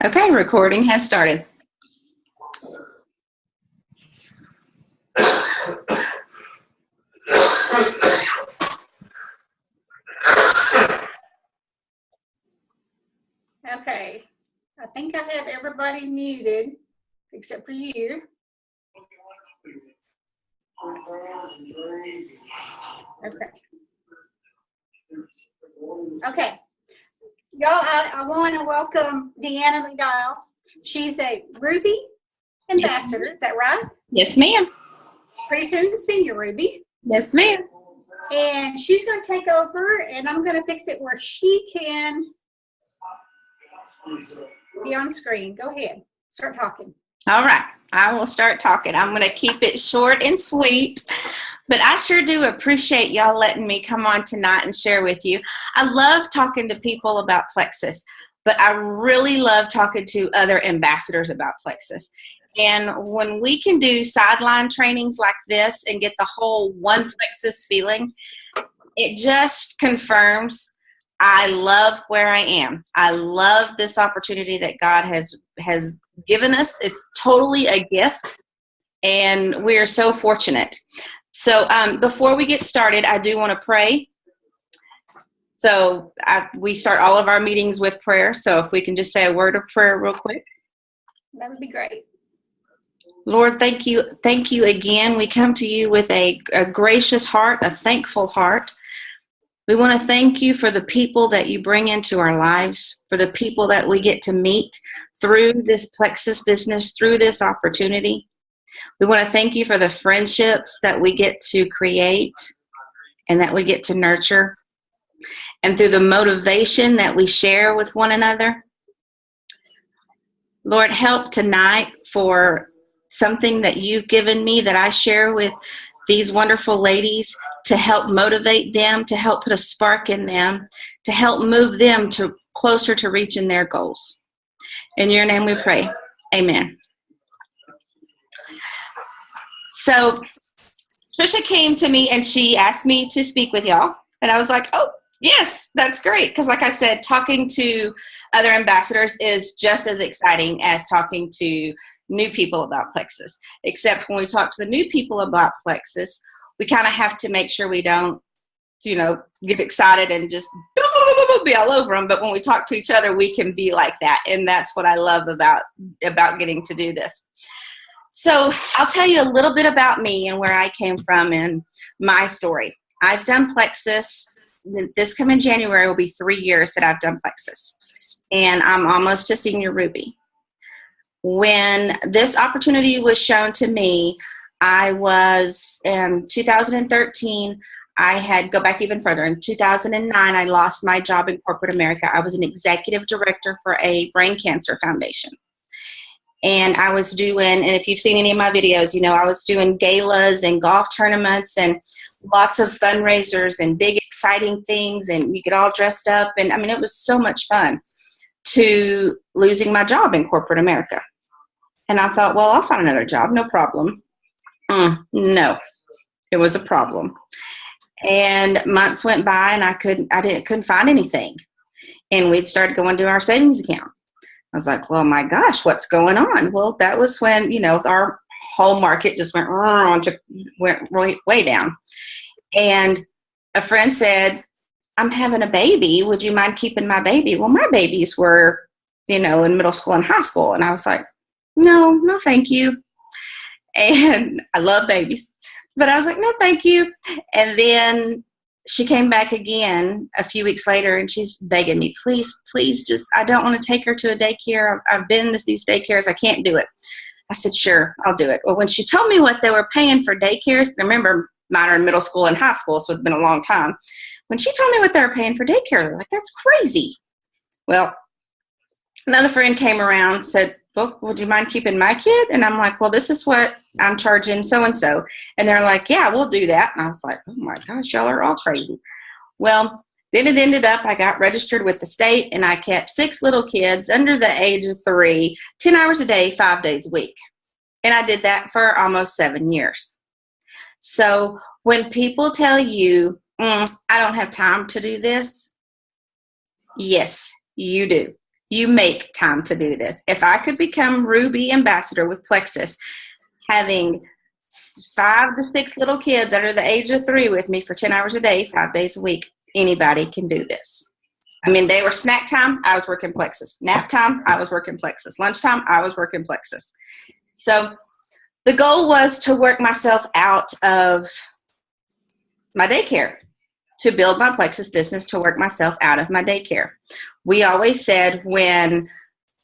Okay, recording has started. Okay, I think I have everybody muted except for you. Okay. Y'all, I want to welcome DeAnna McDowell. She's a Ruby ambassador, is that right? Yes, ma'am. Pretty soon, senior Ruby. Yes, ma'am. And she's going to take over, and I'm going to fix it where she can be on screen. Go ahead. Start talking. All right. I will start talking. I'm going to keep it short and sweet, but I sure do appreciate y'all letting me come on tonight and share with you. I love talking to people about Plexus, but I really love talking to other ambassadors about Plexus. And when we can do sideline trainings like this and get the whole one Plexus feeling, it just confirms I love where I am. I love this opportunity that God has given us. It's totally a gift, and we are so fortunate. So before we get started, I do want to pray. So we start all of our meetings with prayer. So if we can just say a word of prayer real quick. That would be great. Lord, thank you. Thank you again. We come to you with a gracious heart, a thankful heart. We want to thank you for the people that you bring into our lives, for the people that we get to meet through this Plexus business, through this opportunity. We want to thank you for the friendships that we get to create and that we get to nurture, and through the motivation that we share with one another. Lord, help tonight for something that you've given me that I share with these wonderful ladies, to help motivate them, to help put a spark in them, to help move them to closer to reaching their goals. In your name we pray. Amen. So Tricia came to me and she asked me to speak with y'all. And I was like, oh, yes, that's great. Because like I said, talking to other ambassadors is just as exciting as talking to new people about Plexus. Except when we talk to the new people about Plexus, we kind of have to make sure we don't, get excited and just be all over them. But when we talk to each other, we can be like that. And that's what I love about getting to do this. So I'll tell you a little bit about me and where I came from and my story. I've done Plexus. This coming January will be 3 years that I've done Plexus. And I'm almost a senior Ruby. When this opportunity was shown to me, I was in 2013. Go back even further. In 2009, I lost my job in corporate America. I was an executive director for a brain cancer foundation. And I was doing, and if you've seen any of my videos, I was doing galas and golf tournaments and lots of fundraisers and big exciting things, and you get all dressed up. And it was so much fun, to losing my job in corporate America. And I thought, well, I'll find another job, no problem. No, it was a problem. And months went by and I couldn't find anything. And we'd started going to our savings account. I was like, well, my gosh, what's going on? Well, that was when, our whole market just went way down. And a friend said, I'm having a baby. Would you mind keeping my baby? Well, my babies were, in middle school and high school. And I was like, no, thank you. And I love babies, but I was like, no, thank you. And then she came back again a few weeks later and she's begging me, please, just, I don't want to take her to a daycare. I've been to these daycares. I can't do it. I said, sure, I'll do it. Well, when she told me what they were paying for daycares, remember mine are in middle school and high school, so it's been a long time. When she told me what they were paying for daycare, I was like, that's crazy. Well, another friend came around, said, well, would you mind keeping my kid? And I'm like, well, this is what I'm charging so-and-so. And they're like, yeah, we'll do that. And I was like, oh my gosh, y'all are all crazy. Well, then it ended up, I got registered with the state and I kept 6 little kids under the age of 3, 10 hours a day, 5 days a week. And I did that for almost 7 years. So when people tell you, I don't have time to do this, yes, You do. You make time to do this. If I could become Ruby ambassador with Plexus, having 5 to 6 little kids under the age of 3 with me for 10 hours a day, 5 days a week, anybody can do this. I mean, they were snack time, I was working Plexus. Nap time, I was working Plexus. Lunchtime, I was working Plexus. So the goal was to work myself out of my daycare, to build my Plexus business, to work myself out of my daycare. We always said when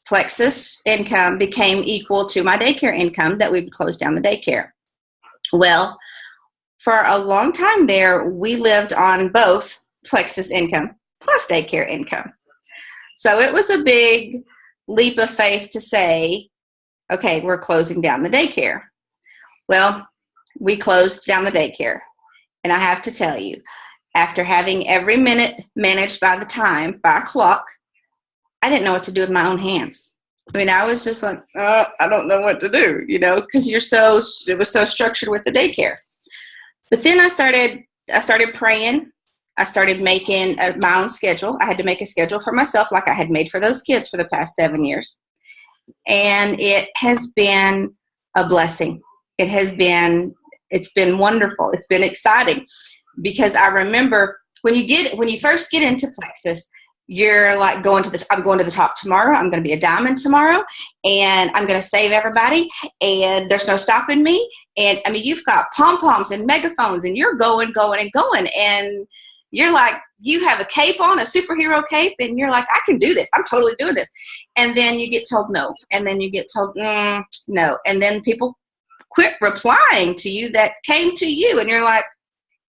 Plexus income became equal to my daycare income that we would close down the daycare. Well, for a long time there, we lived on both Plexus income plus daycare income. So it was a big leap of faith to say, okay, we're closing down the daycare. Well, we closed down the daycare. And I have to tell you, after having every minute managed by a clock, I didn't know what to do with my own hands. I mean, I was just like, I don't know what to do, because it was so structured with the daycare. But then I started praying. I started making my own schedule. I had to make a schedule for myself like I had made for those kids for the past 7 years. And it has been a blessing. It's been wonderful. It's been exciting because I remember when you first get into Plexus, you're like I'm going to the top tomorrow. I'm going to be a diamond tomorrow, and I'm going to save everybody, and there's no stopping me. And I mean, you've got pom-poms and megaphones, and you're going, and you're like, you have a cape on, a superhero cape, and you're like, I can do this. I'm totally doing this. And then you get told no, and then you get told no, and then people quit replying to you that came to you, and you're like,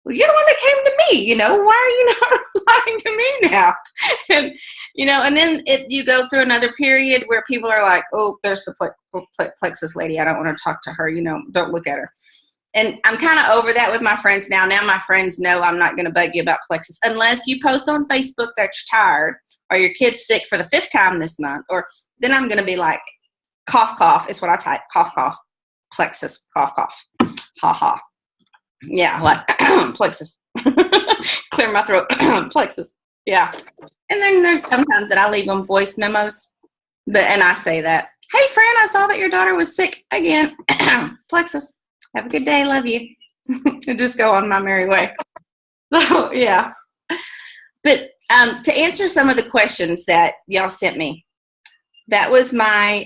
well, you're the one that came to me, why are you not replying to me now? And then you go through another period where people are like, oh, there's the Plexus lady. I don't want to talk to her, don't look at her. And I'm kind of over that with my friends now. Now my friends know I'm not going to bug you about Plexus unless you post on Facebook that you're tired or your kid's sick for the 5th time this month. Or then I'm going to be like, cough, cough. It's what I type. Cough, cough. Plexus, cough, cough. Ha, ha. Yeah, like Plexus. Clear my throat. Plexus. Yeah. And then there's sometimes that I leave them voice memos. And I say that, hey, friend, I saw that your daughter was sick again. Plexus. Have a good day. Love you. And just go on my merry way. So, yeah. But to answer some of the questions that y'all sent me, that was my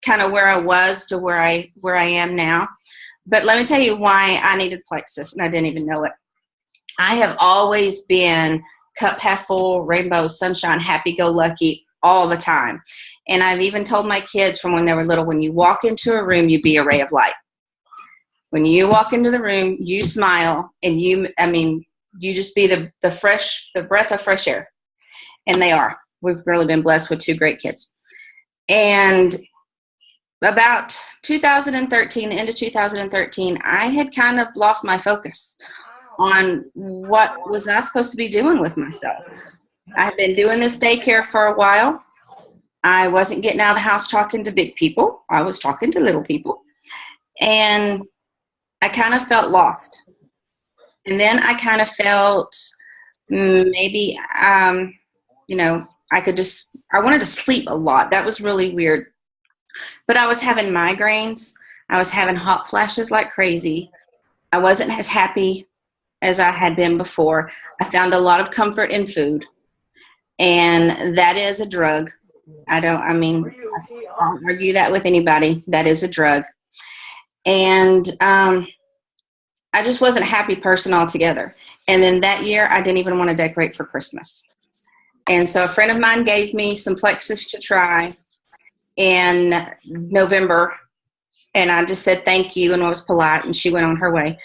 kind of where I was to where I am now. But let me tell you why I needed Plexus, and I didn't even know it. I have always been cup half full, rainbow, sunshine, happy-go-lucky all the time. And I've even told my kids from when they were little, when you walk into a room, you be a ray of light. When you walk into the room, you smile, and you just be the breath of fresh air. And they are. We've really been blessed with 2 great kids. And about 2013, the end of 2013, I had kind of lost my focus on what was I supposed to be doing with myself. I had been doing this daycare for a while. I wasn't getting out of the house talking to big people. I was talking to little people. And I kind of felt lost. And then I kind of felt maybe, I wanted to sleep a lot. That was really weird. But I was having migraines. I was having hot flashes like crazy. I wasn't as happy as I had been before. I found a lot of comfort in food. And that is a drug. I don't argue that with anybody. That is a drug. And I just wasn't a happy person altogether. And then that year, I didn't even want to decorate for Christmas. And so a friend of mine gave me some Plexus to try in November. And I just said thank you and was polite, and she went on her way.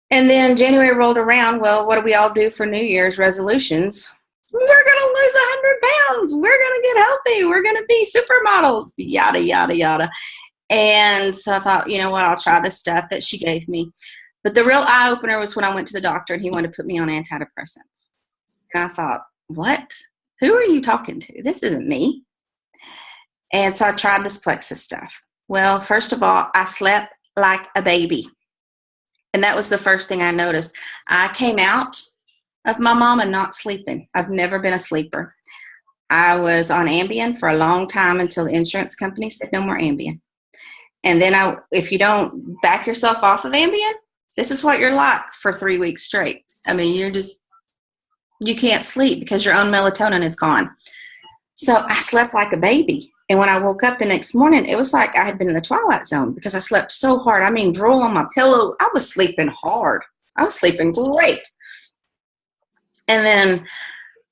And then January rolled around. Well, what do we all do for New Year's resolutions? We're going to lose 100 pounds. We're going to get healthy. We're going to be supermodels, yada, yada, yada. And so I thought, you know what, I'll try this stuff that she gave me. But the real eye-opener was when I went to the doctor and he wanted to put me on antidepressants. And I thought, what? Who are you talking to? This isn't me. And so I tried this Plexus stuff. Well, first of all, I slept like a baby. And that was the first thing I noticed. I came out of my mama not sleeping. I've never been a sleeper. I was on Ambien for a long time until the insurance company said no more Ambien. And then if you don't back yourself off of Ambien, this is what you're like for 3 weeks straight. I mean, you can't sleep because your own melatonin is gone. So I slept like a baby. And when I woke up the next morning, it was like I had been in the twilight zone because I slept so hard. I mean, drool on my pillow. I was sleeping hard. I was sleeping great. And then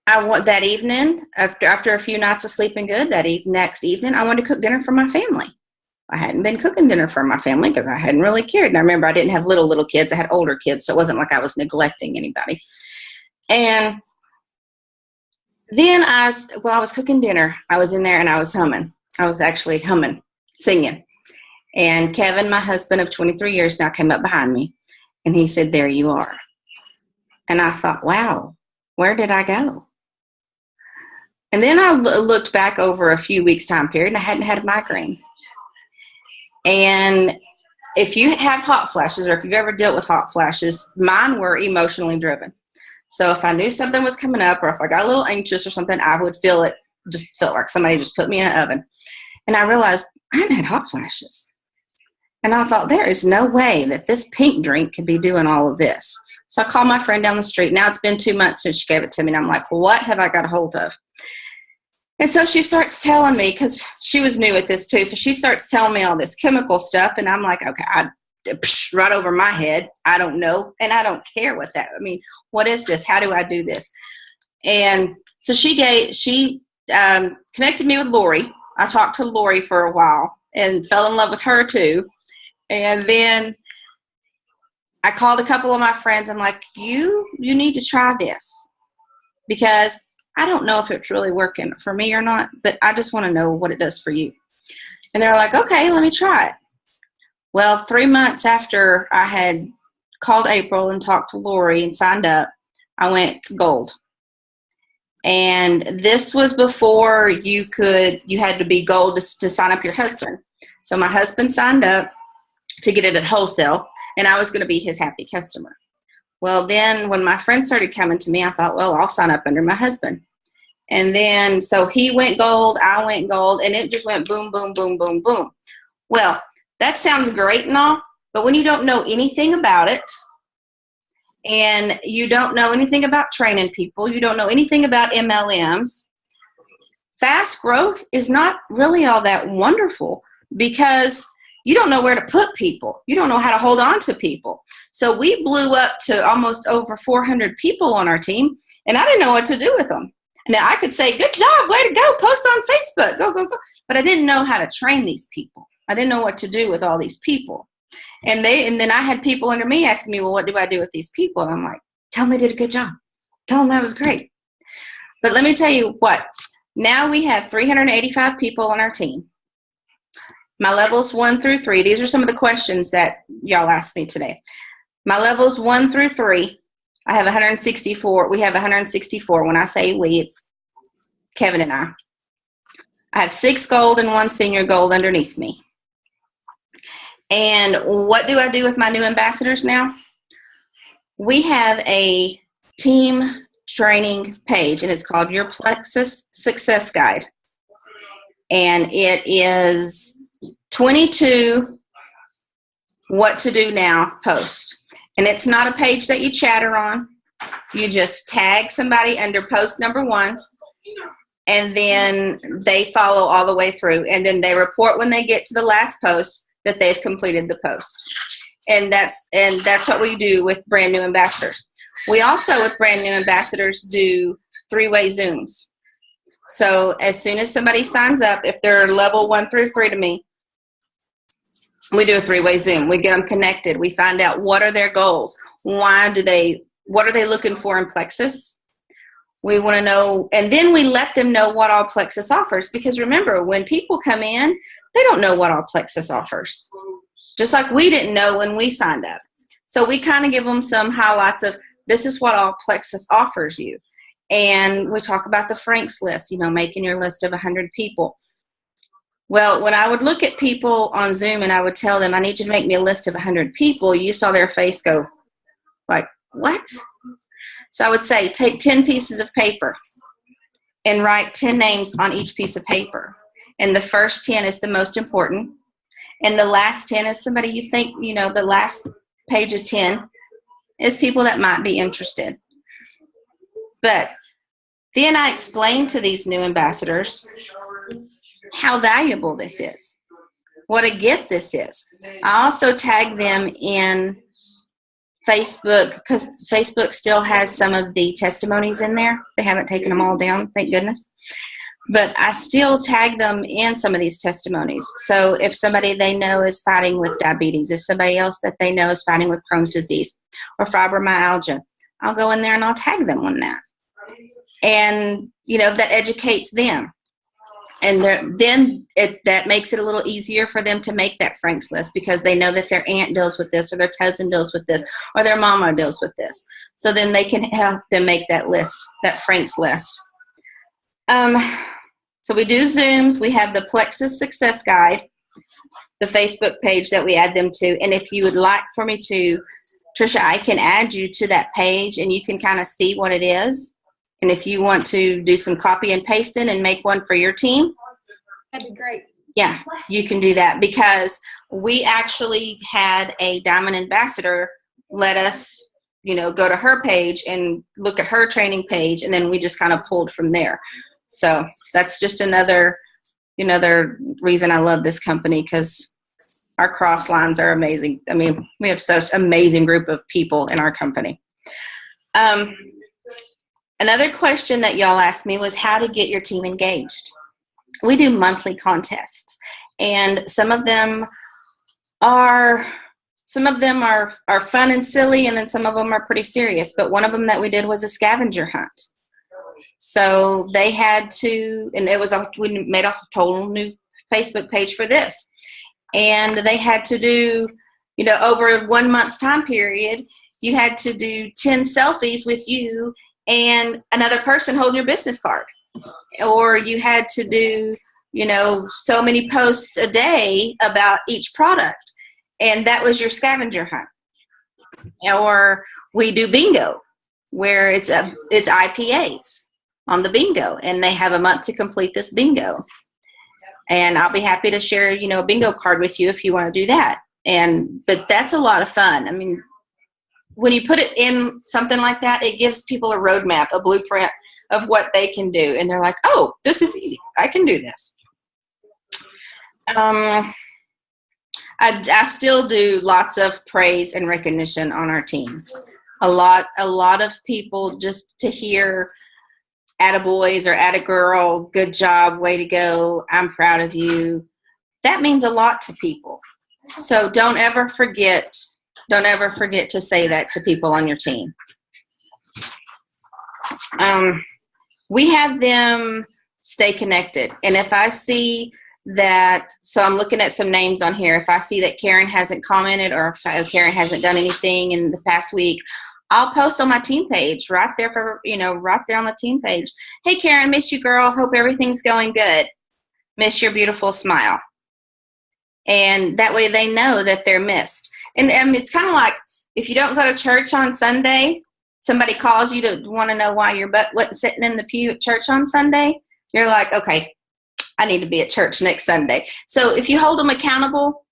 that evening, after a few nights of sleeping good, next evening, I wanted to cook dinner for my family. I hadn't been cooking dinner for my family because I hadn't really cared. And I remember I didn't have little kids. I had older kids, so it wasn't like I was neglecting anybody. And then I was cooking dinner. I was in there and I was humming. I was actually humming, singing. And Kevin, my husband of 23 years now, came up behind me. And he said, "There you are." And I thought, wow, where did I go? And then I looked back over a few weeks time period, and I hadn't had a migraine. And if you have hot flashes, or if you've ever dealt with hot flashes, mine were emotionally driven. So if I knew something was coming up, or if I got a little anxious or something, I would felt like somebody just put me in an oven. And I realized I hadn't had hot flashes. And I thought, there is no way that this pink drink could be doing all of this. So I called my friend down the street. Now it's been 2 months since she gave it to me. And I'm like, what have I got a hold of? And so she starts telling me, because she was new at this too, so she starts telling me all this chemical stuff, and I'm like, okay, right over my head. I don't know, and I don't care what that. I mean, what is this? How do I do this? And so she connected me with Lori. I talked to Lori for a while and fell in love with her too. And then I called a couple of my friends. I'm like, you need to try this, because I don't know if it's really working for me or not, but I just want to know what it does for you. And they're like, okay, let me try it. Well, 3 months after I had called April and talked to Lori and signed up, I went gold. And this was before you had to be gold to sign up your husband. So my husband signed up to get it at wholesale, and I was going to be his happy customer. Well, then when my friends started coming to me, I thought, well, I'll sign up under my husband. And then, so he went gold, I went gold, and it just went boom, boom, boom, boom, boom. Well, that sounds great and all, but when you don't know anything about it, and you don't know anything about training people, you don't know anything about MLMs, fast growth is not really all that wonderful, because you don't know where to put people. You don't know how to hold on to people. So we blew up to almost over 400 people on our team, and I didn't know what to do with them. Now, I could say, good job, way to go, post on Facebook, go, go, go. But I didn't know how to train these people. I didn't know what to do with all these people. And then I had people under me asking me, well, what do I do with these people? And I'm like, tell them they did a good job. Tell them that was great. But let me tell you what. Now we have 385 people on our team. My levels 1 through 3, these are some of the questions that y'all asked me today. My levels 1 through 3, I have 164. We have 164. When I say we, it's Kevin and I. I have 6 gold and 1 senior gold underneath me. And what do I do with my new ambassadors now? We have a team training page, and it's called Your Plexus Success Guide. And it is 22 what to do now post. And it's not a page that you chatter on. You just tag somebody under post number 1, and then they follow all the way through. And then they report when they get to the last post that they've completed the post. And that's what we do with brand new ambassadors. We also, with brand new ambassadors, do 3-way Zooms. So as soon as somebody signs up, if they're level 1 through 3 to me, we do a 3-way Zoom. We get them connected. We find out what are their goals. What are they looking for in Plexus? We want to know, and then we let them know what all Plexus offers. Because remember, when people come in, they don't know what all Plexus offers. Just like we didn't know when we signed up. So we kind of give them some highlights of, this is what all Plexus offers you. And we talk about the Frank's list, making your list of 100 people. Well, when I would look at people on Zoom and I would tell them, I need you to make me a list of 100 people, you saw their face go like, what? So I would say, take 10 pieces of paper and write 10 names on each piece of paper. And the first 10 is the most important. And the last 10 is somebody you think, the last page of 10 is people that might be interested. But then I explained to these new ambassadors how valuable this is, what a gift this is. I also tag them in Facebook because Facebook still has some of the testimonies in there. They haven't taken them all down, thank goodness. But I still tag them in some of these testimonies. So if somebody they know is fighting with diabetes, if somebody else that they know is fighting with Crohn's disease or fibromyalgia, I'll go in there and I'll tag them on that. And, that educates them. And that makes it a little easier for them to make that Frank's list because they know that their aunt deals with this or their cousin deals with this or their mama deals with this. So then they can help them make that list, that Frank's list. So we do Zooms. We have the Plexus Success Guide, the Facebook page that we add them to. And if you would like for me to, Tricia, I can add you to that page and you can kind of see what it is. And if you want to do some copy and pasting and make one for your team, that'd be great. Yeah, you can do that because we actually had a Diamond Ambassador let us, go to her page and look at her training page, and then we just kind of pulled from there. So that's just another reason I love this company because our cross lines are amazing. I mean, we have such an amazing group of people in our company. Another question that y'all asked me was how to get your team engaged. We do monthly contests, and some of them are fun and silly, and then some of them are pretty serious. But one of them that we did was a scavenger hunt. So they had to, and we made a total new Facebook page for this, and they had to do, over 1 month's time period, you had to do 10 selfies with you and another person holding your business card. Or you had to do, so many posts a day about each product. And that was your scavenger hunt. Or we do bingo, where it's IPAs on the bingo. And they have a month to complete this bingo. And I'll be happy to share, a bingo card with you if you want to do that. But that's a lot of fun. I mean, when you put it in something like that, it gives people a roadmap, a blueprint of what they can do. And they're like, oh, this is easy. I can do this. I still do lots of praise and recognition on our team. A lot of people just to hear attaboys or attagirl, good job, way to go, I'm proud of you. That means a lot to people. So don't ever forget to say that to people on your team. We have them stay connected. And if I see that, so I'm looking at some names on here. If I see that Karen hasn't commented or if Karen hasn't done anything in the past week, I'll post on my team page right there right there on the team page. Hey, Karen, miss you, girl. Hope everything's going good. Miss your beautiful smile. And that way they know that they're missed. And it's kind of like if you don't go to church on Sunday, somebody calls you to want to know why your butt wasn't sitting in the pew at church on Sunday. You're like, okay, I need to be at church next Sunday. So if you hold them accountable,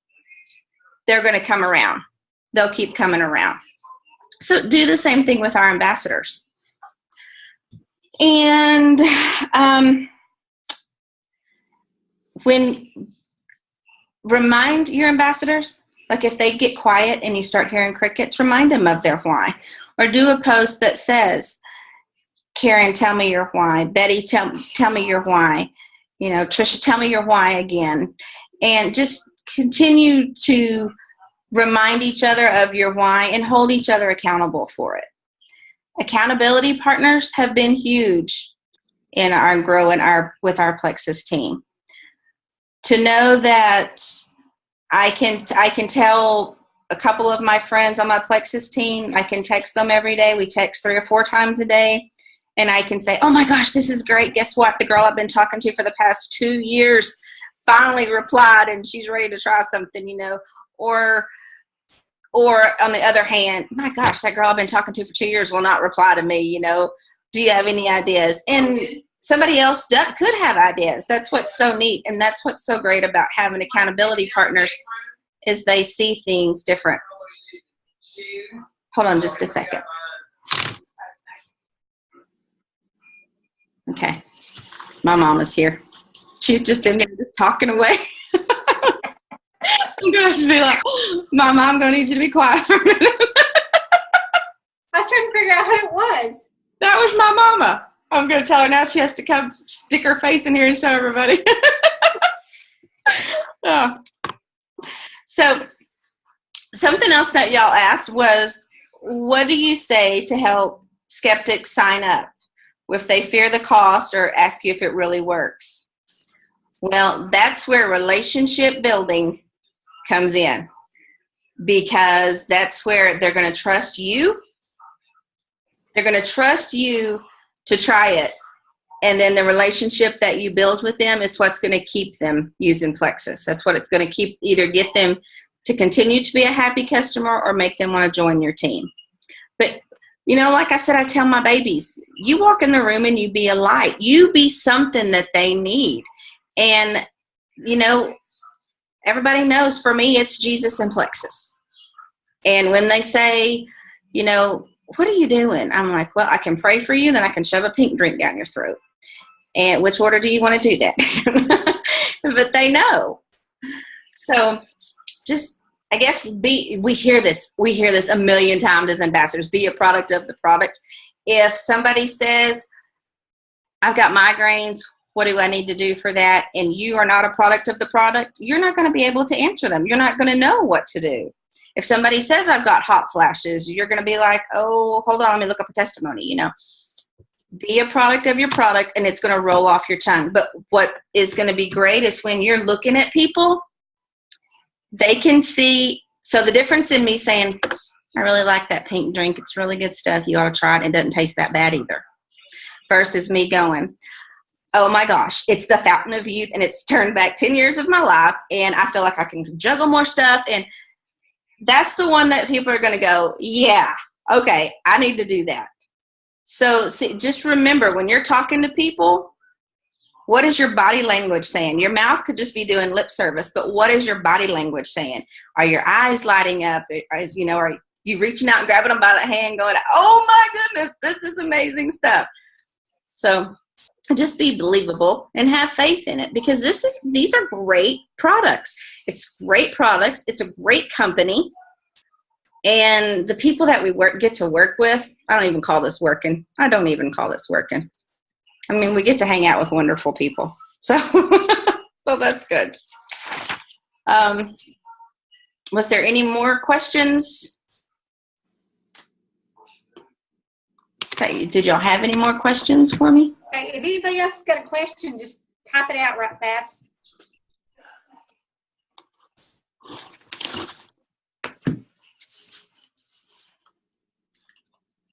they're going to come around. They'll keep coming around. So do the same thing with our ambassadors. And remind your ambassadors, like if they get quiet and you start hearing crickets, remind them of their why. Or do a post that says, Karen, tell me your why. Betty, tell me your why. Tricia, tell me your why again. And just continue to remind each other of your why and hold each other accountable for it. Accountability partners have been huge in our growing with our Plexus team. To know that I can tell a couple of my friends on my Plexus team, I can text them every day. We text 3 or 4 times a day. And I can say, oh my gosh, this is great. Guess what? The girl I've been talking to for the past 2 years finally replied and she's ready to try something, Or on the other hand, my gosh, that girl I've been talking to for 2 years will not reply to me, Do you have any ideas? And somebody else could have ideas. That's what's so neat. And that's what's so great about having accountability partners is they see things different. Hold on just a second. Okay. My mom is here. She's just in there just talking away. I'm going to have to be like, Mom, I'm going to need you to be quiet for a minute. I was trying to figure out who it was. That was my mama. I'm going to tell her now she has to come stick her face in here and show everybody. Oh. So something else that y'all asked was, what do you say to help skeptics sign up if they fear the cost or ask you if it really works? Well, that's where relationship building comes in, because that's where they're going to trust you. They're going to trust you to try it. And then the relationship that you build with them is what's going to keep them using Plexus. That's what it's going to keep, either get them to continue to be a happy customer or make them want to join your team. But, you know, like I said, I tell my babies, you walk in the room and you be a light. You be something that they need. And, you know, everybody knows for me, it's Jesus and Plexus. And when they say, you know, what are you doing? I'm like, well, I can pray for you, then I can shove a pink drink down your throat. And which order do you want to do that? But they know. So just, I guess, we hear this a million times as ambassadors, be a product of the product. If somebody says, I've got migraines, what do I need to do for that? And you are not a product of the product, you're not going to be able to answer them. You're not going to know what to do. If somebody says I've got hot flashes, you're going to be like, oh, hold on, let me look up a testimony, you know. Be a product of your product, and it's going to roll off your tongue. But what is going to be great is when you're looking at people, they can see. So the difference in me saying, I really like that pink drink, it's really good stuff, you ought to try it, it doesn't taste that bad either, versus me going, oh my gosh, it's the fountain of youth, and it's turned back 10 years of my life, and I feel like I can juggle more stuff. And that's the one that people are going to go, yeah, okay, I need to do that. So see, just remember, when you're talking to people, what is your body language saying? Your mouth could just be doing lip service, but what is your body language saying? Are your eyes lighting up? Are you reaching out and grabbing them by the hand going, oh my goodness, this is amazing stuff. So just be believable and have faith in it, because these are great products. It's great products. It's a great company. And the people that we get to work with, I don't even call this working. I mean, we get to hang out with wonderful people. So, so that's good. Was there any more questions? Okay, did y'all have any more questions for me? Okay, if anybody else has got a question, just type it out right fast.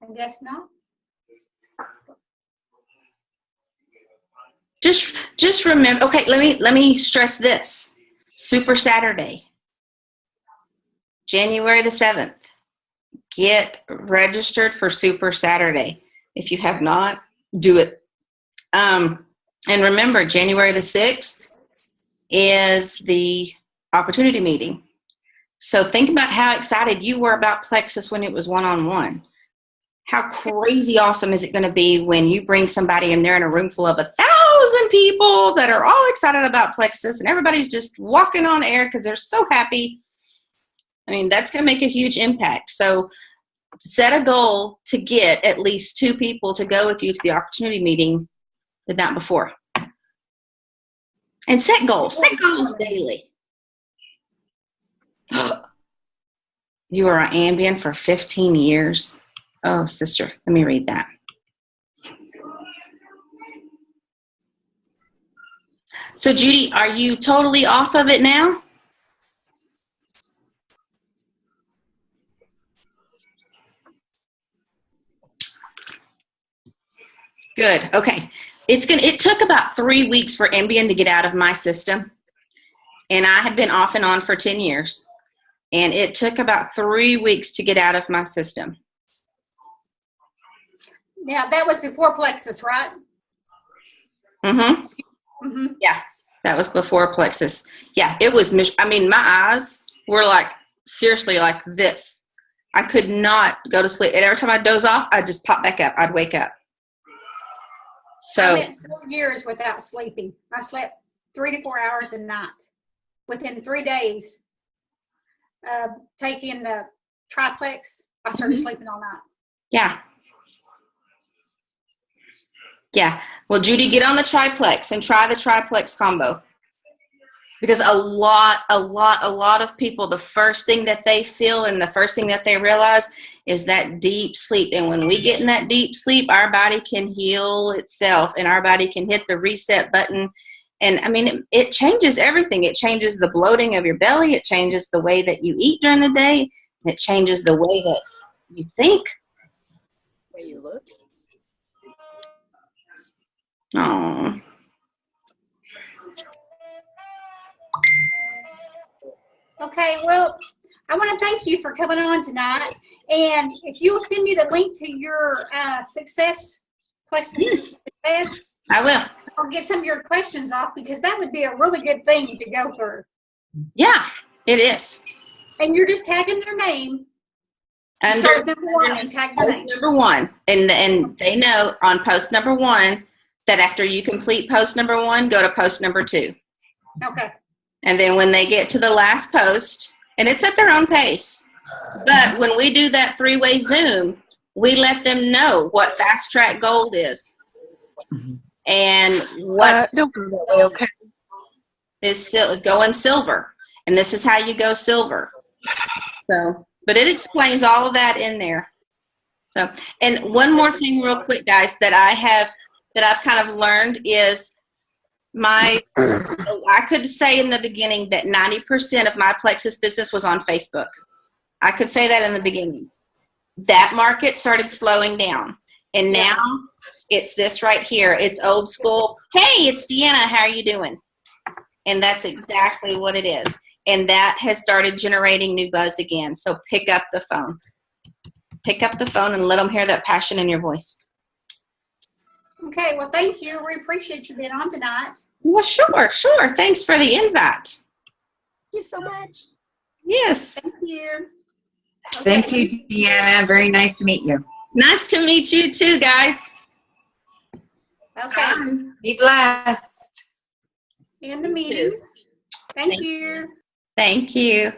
I guess not. Just remember. Okay, let me stress this. Super Saturday, January the 7th. Get registered for Super Saturday. If you have not, do it. And remember, January the 6th is the opportunity meeting. So think about how excited you were about Plexus when it was one-on-one. How crazy awesome is it going to be when you bring somebody and they're in a room full of 1,000 people that are all excited about Plexus and everybody's just walking on air because they're so happy. I mean, that's going to make a huge impact. So set a goal to get at least 2 people to go with you to the opportunity meeting the night before. And set goals. Set goals daily. You were on Ambien for 15 years. Oh, sister, let me read that. So, Judy, are you totally off of it now? Good. Okay. It took about 3 weeks for Ambien to get out of my system. And I had been off and on for 10 years. And it took about 3 weeks to get out of my system. Now, that was before Plexus, right? Mm-hmm. Mm-hmm. Yeah, that was before plexus. Yeah, it was. I mean, my eyes were like seriously like this. I could not go to sleep, and every time I doze off, I'd just pop back up. I'd wake up. I So went 4 years without sleeping. I slept 3 to 4 hours a night. Within 3 days of taking the triplex, I started sleeping all night. yeah. Yeah. Well, Judy, get on the triplex and try the triplex combo. Because a lot of people, the first thing that they feel and the first thing that they realize is that deep sleep. And when we get in that deep sleep, our body can heal itself and our body can hit the reset button. And I mean, it changes everything. It changes the bloating of your belly. It changes the way that you eat during the day. It changes the way that you think. The way you look. Oh. Okay, well, I want to thank you for coming on tonight. And if you'll send me the link to your success, I will. I'll get some of your questions off because that would be a really good thing to go through. Yeah, it is. And you're just tagging their name. Under Start with number 1 and tag their post name. number 1, and they know on post number 1 that after you complete post number 1, go to post number 2. Okay. And then when they get to the last post, and it's at their own pace, but when we do that 3-way Zoom, we let them know what Fast Track Gold is. And what Okay. is going silver. And this is how you go silver. So, but it explains all of that in there. So, and one more thing real quick, guys, that I've kind of learned is I could say in the beginning that 90% of my plexus business was on Facebook. I could say that in the beginning. That market started slowing down. And now it's this right here. It's old school. Hey, it's DeAnna. How are you doing? And that's exactly what it is. And that has started generating new buzz again. So pick up the phone. Pick up the phone and let them hear that passion in your voice. Okay, well, thank you. We appreciate you being on tonight. Well, sure. Thanks for the invite. Thank you so much. Yes. Thank you. Thank you, DeAnna. Very nice to meet you. Nice to meet you too, guys. Okay. Be blessed. In the meeting. Thank you. Thank you.